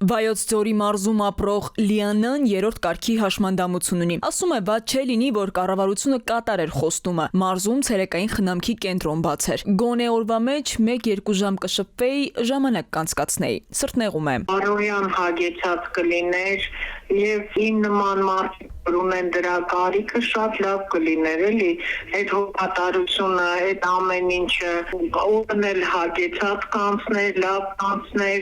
Վայոց ձորի մարզում ապրող Լիանան երրորդ կարգի հաշմանդամություն ունի։ Ասում է, բաց չէ լինի, որ կառավարությունը կատարեր խոստումը։ Մարզում ցերեկային խնամքի կենտրոն բաց էր։ Գոնե օրվա մեջ 1-2 ժամ կշփվեի, ժամանակ կանցկացնեի։ Սրտնեղում է։ Բարոյան հագեցած կլիներ եւ իմ նման մարդիկ որ ունեն դրա կարիքը շատ լավ կլիներ էլի այդ հոգատարությունը այդ ամեն ինչը օրն էլ հագեցած կանցներ լավ կանցներ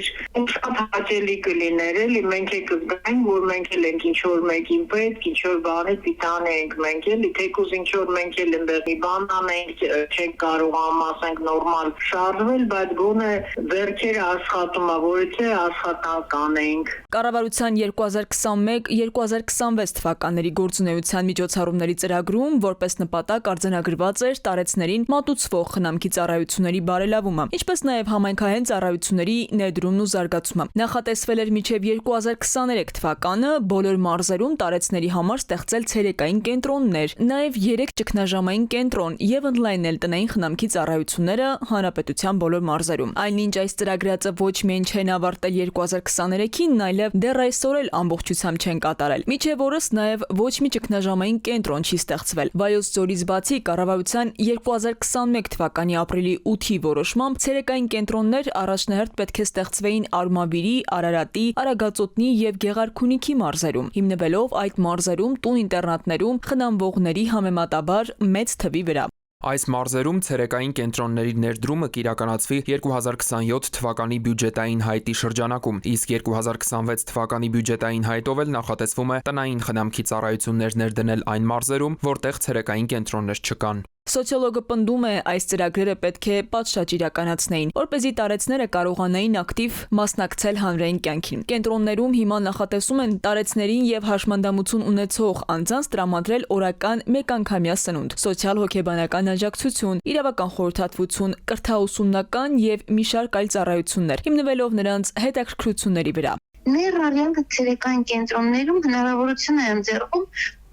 շատ հաճելի կլիներ էլի մենք եք զգանք որ մենք էլ ենք ինչ որ մեկին պետք ինչ որ բանի պիտանի ենք մենք էլի թեկուզ ինչ որ մենք էլ այնտեղ մի բան անենք չենք կարող ասենք նորմալ շարժվել բայց գոնե վերջերը աշխատում է որ եթե աշխատանք անենք Կառավարության 2021-2026 թվականների գործունեության միջոցառումների ծրագրում որպես նպատակ արձանագրված էր տարեցներին մատուցվող խնամքի ծառայությունների բարելավումը, ինչպես նաև համայնքային ծառայությունների ներդրումն ու զարգացումը։ Նախատեսվել էր մինչև 2023 թվականը բոլոր մարզերում տարեցների համար ստեղծել ցերեկային կենտրոններ, նաև 3 ճգնաժամային կենտրոն եւ ընդլայնել տնային խնամքի ծառայությունները հանրապետության բոլոր մարզերում։ Այնինչ այս ծրագրածը ոչ միայն չեն ավարտել 2023-ին, այլև դեռ այսօր էլ ամբողջությամբ չեն կատարել։ Մինչև օրս նաև ոչ մի ճգնաժամային կենտրոն չի ստեղծվել։ Վայոց ձորից բացի կառավարության 2021 թվականի ապրիլի 8-ի որոշմամբ ցերեկային կենտրոններ առաջնահերթ պետք է ստեղծվեին Արմավիրի, Արարատի, Արագածոտնի եւ Գեղարքունիքի մարզերում, հիմնվելով այդ մարզերում տուն-ինտերնատներում խնամվողների համեմատաբար մեծ թվի վրա։ Այս մարզերում ցերեկային կենտրոնների ներդրումը կիրականացվի 2027 թվականի բյուջետային հայտի շրջանակում, իսկ 2026 թվականի բյուջետային հայտով էլ նախատեսվում է տնային խնամքի ծառայություններ ներդնել այն մարզերում, որտեղ ցերեկային կենտրոններ չկան։ Սոցիոլոգը պնդում է, այս ծրագրերը պետք է պատշաճ իրականացնեին, որպեսզի տարեցները կարողանային ակտիվ մասնակցել հանրային կյանքին։ Կենտրոններում հիմա նախատեսում են տարեցներին եւ հաշմանդամություն ունեցող անձանց տրամադրել օրական մեկանգամյա սնունդ, սոցիալ-հոգեբանական աջակցություն, իրավական խորհրդատվություն, կրթաուսումնական եւ մի շարք այլ ծառայություններ, հիմնվելով նրանց հետաքրքրությունների վրա։ Ներառյալ ցերեկային կենտրոններում հնարավորություն է ընձեռվում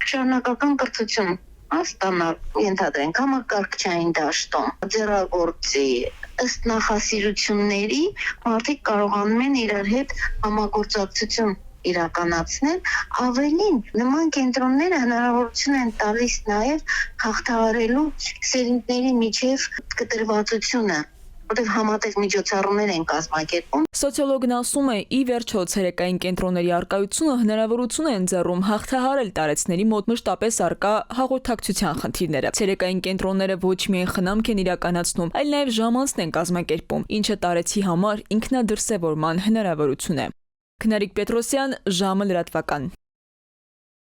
շարունակական կրթություն ստանալ, ենթադրենք համակարգչային դաշտում, ձեռագործի, ըստ նախասիրությունների մարդիկ կարողանում են իրար հետ համագործակցություն իրականացնել, ավելին նման կենտրոնները հնարավորություն են տալիս նաև հաղթահարելու սերունդների միջև կտրվածությունը որտեղ համատեղ միջոցառումներ են կազմակերպում։ Սոցիոլոգն ասում է, ի վերջո ցերեկային կենտրոնների արկայությունը հնարավորություն է ընձեռում հաղթահարել տարեցների մոտ մշտապես արկա հաղորդակցության խնդիրները։ Ցերեկային կենտրոնները ոչ միայն խնամք են իրականացնում, այլ նաև ժամանցն են կազմակերպում, ինչը տարեցի համար ինքնադրսևորման հնարավորություն է։ Քնարիկ Պետրոսյան, ժամը լրատվական։